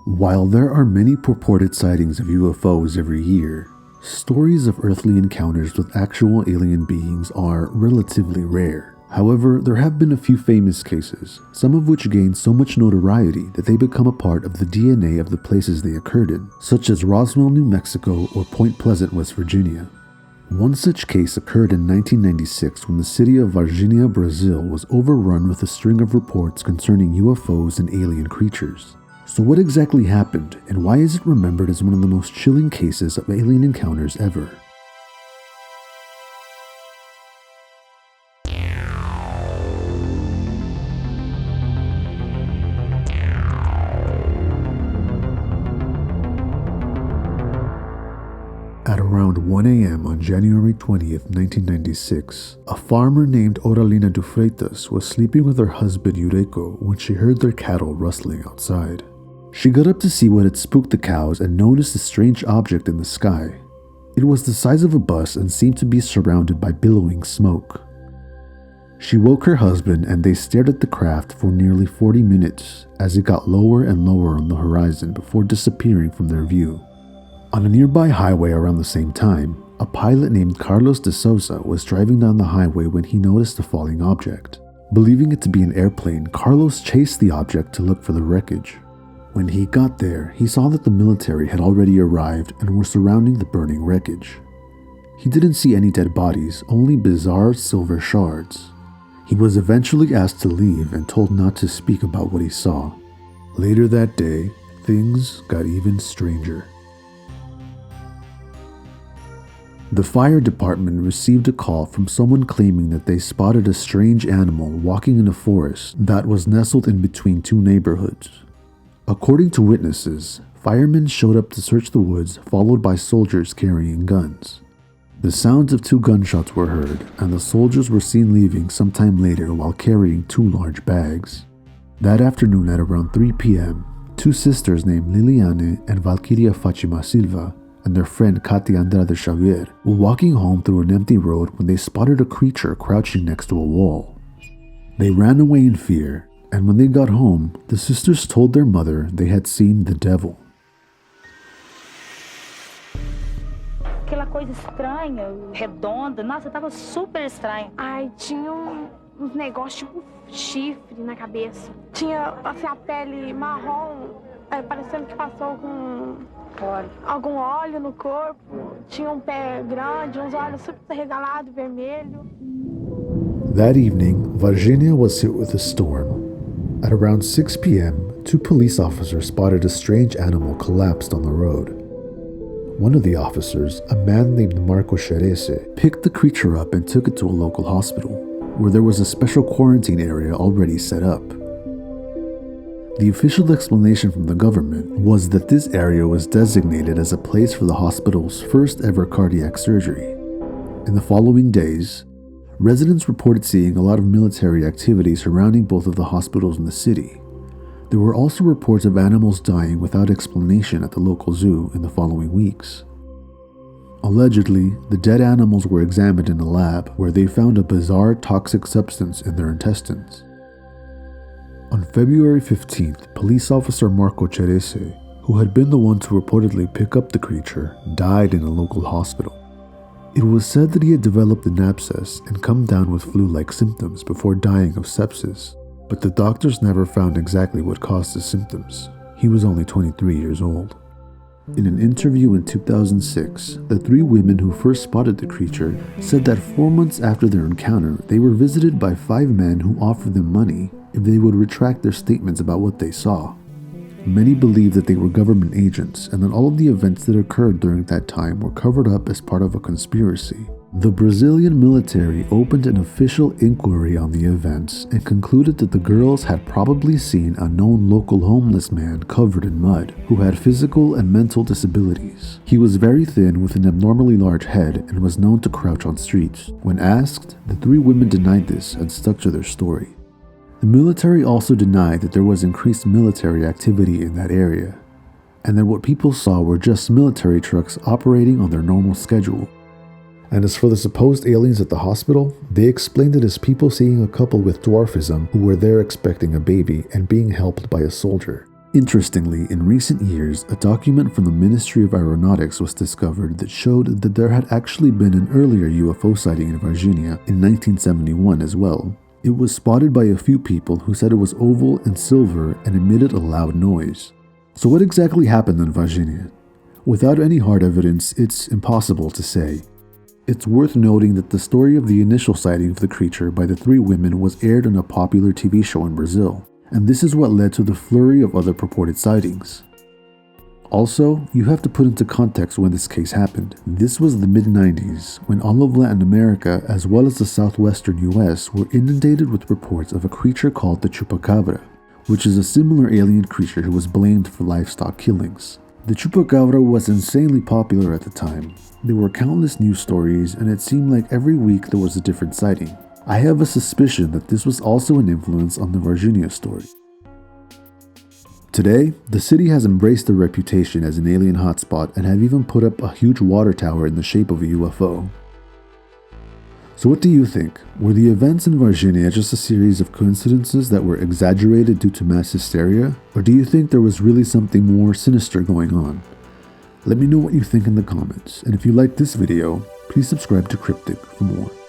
While there are many purported sightings of UFOs every year, stories of earthly encounters with actual alien beings are relatively rare. However, there have been a few famous cases, some of which gain so much notoriety that they become a part of the DNA of the places they occurred in, such as Roswell, New Mexico, or Point Pleasant, West Virginia. One such case occurred in 1996 when the city of Varginha, Brazil was overrun with a string of reports concerning UFOs and alien creatures. So what exactly happened, and why is it remembered as one of the most chilling cases of alien encounters ever? At around 1 a.m. on January 20th, 1996, a farmer named Oralina de Freitas was sleeping with her husband Yureko when she heard their cattle rustling outside. She got up to see what had spooked the cows and noticed a strange object in the sky. It was the size of a bus and seemed to be surrounded by billowing smoke. She woke her husband and they stared at the craft for nearly 40 minutes as it got lower and lower on the horizon before disappearing from their view. On a nearby highway around the same time, a pilot named Carlos de Souza was driving down the highway when he noticed a falling object. Believing it to be an airplane, Carlos chased the object to look for the wreckage. When he got there, he saw that the military had already arrived and were surrounding the burning wreckage. He didn't see any dead bodies, only bizarre silver shards. He was eventually asked to leave and told not to speak about what he saw. Later that day, things got even stranger. The fire department received a call from someone claiming that they spotted a strange animal walking in a forest that was nestled in between two neighborhoods. According to witnesses, firemen showed up to search the woods, followed by soldiers carrying guns. The sounds of 2 gunshots were heard, and the soldiers were seen leaving sometime later while carrying 2 large bags. That afternoon at around 3 p.m., 2 sisters named Liliane and Valkyria Fatima Silva and their friend Katia Andrade Xavier were walking home through an empty road when they spotted a creature crouching next to a wall. They ran away in fear, and when they got home, the sisters told their mother they had seen the devil. Aquela coisa estranha, redonda, nossa, tava super estranho. Ai, tinha uns negócios tipo chifre na cabeça. Tinha assim, a pele marrom, parecendo que passou com algum óleo no corpo. Tinha um pé grande, uns olhos super regalados, vermelho. That evening, Varginha was hit with a storm. At around 6 p.m., 2 police officers spotted a strange animal collapsed on the road. One of the officers, a man named Marco Cerese, picked the creature up and took it to a local hospital, where there was a special quarantine area already set up. The official explanation from the government was that this area was designated as a place for the hospital's first ever cardiac surgery. In the following days, residents reported seeing a lot of military activity surrounding both of the hospitals in the city. There were also reports of animals dying without explanation at the local zoo in the following weeks. Allegedly, the dead animals were examined in a lab where they found a bizarre toxic substance in their intestines. On February 15th, police officer Marco Cerese, who had been the one to reportedly pick up the creature, died in a local hospital. It was said that he had developed an abscess and come down with flu-like symptoms before dying of sepsis, but the doctors never found exactly what caused the symptoms. He was only 23 years old. In an interview in 2006, the 3 women who first spotted the creature said that 4 months after their encounter, they were visited by 5 men who offered them money if they would retract their statements about what they saw. Many believed that they were government agents and that all of the events that occurred during that time were covered up as part of a conspiracy. The Brazilian military opened an official inquiry on the events and concluded that the girls had probably seen a known local homeless man covered in mud who had physical and mental disabilities. He was very thin with an abnormally large head and was known to crouch on streets. When asked, the 3 women denied this and stuck to their story. The military also denied that there was increased military activity in that area, and that what people saw were just military trucks operating on their normal schedule. And as for the supposed aliens at the hospital, they explained it as people seeing a couple with dwarfism who were there expecting a baby and being helped by a soldier. Interestingly, in recent years, a document from the Ministry of Aeronautics was discovered that showed that there had actually been an earlier UFO sighting in Varginha in 1971 as well. It was spotted by a few people who said it was oval and silver and emitted a loud noise. So what exactly happened in Varginha? Without any hard evidence, it's impossible to say. It's worth noting that the story of the initial sighting of the creature by the three women was aired on a popular TV show in Brazil, and this is what led to the flurry of other purported sightings. Also, you have to put into context when this case happened. This was the mid-90s, when all of Latin America, as well as the southwestern US, were inundated with reports of a creature called the Chupacabra, which is a similar alien creature who was blamed for livestock killings. The Chupacabra was insanely popular at the time. There were countless news stories, and it seemed like every week there was a different sighting. I have a suspicion that this was also an influence on the Varginha story. Today, the city has embraced their reputation as an alien hotspot and have even put up a huge water tower in the shape of a UFO. So what do you think? Were the events in Varginha just a series of coincidences that were exaggerated due to mass hysteria? Or do you think there was really something more sinister going on? Let me know what you think in the comments, and if you liked this video, please subscribe to Crypticc for more.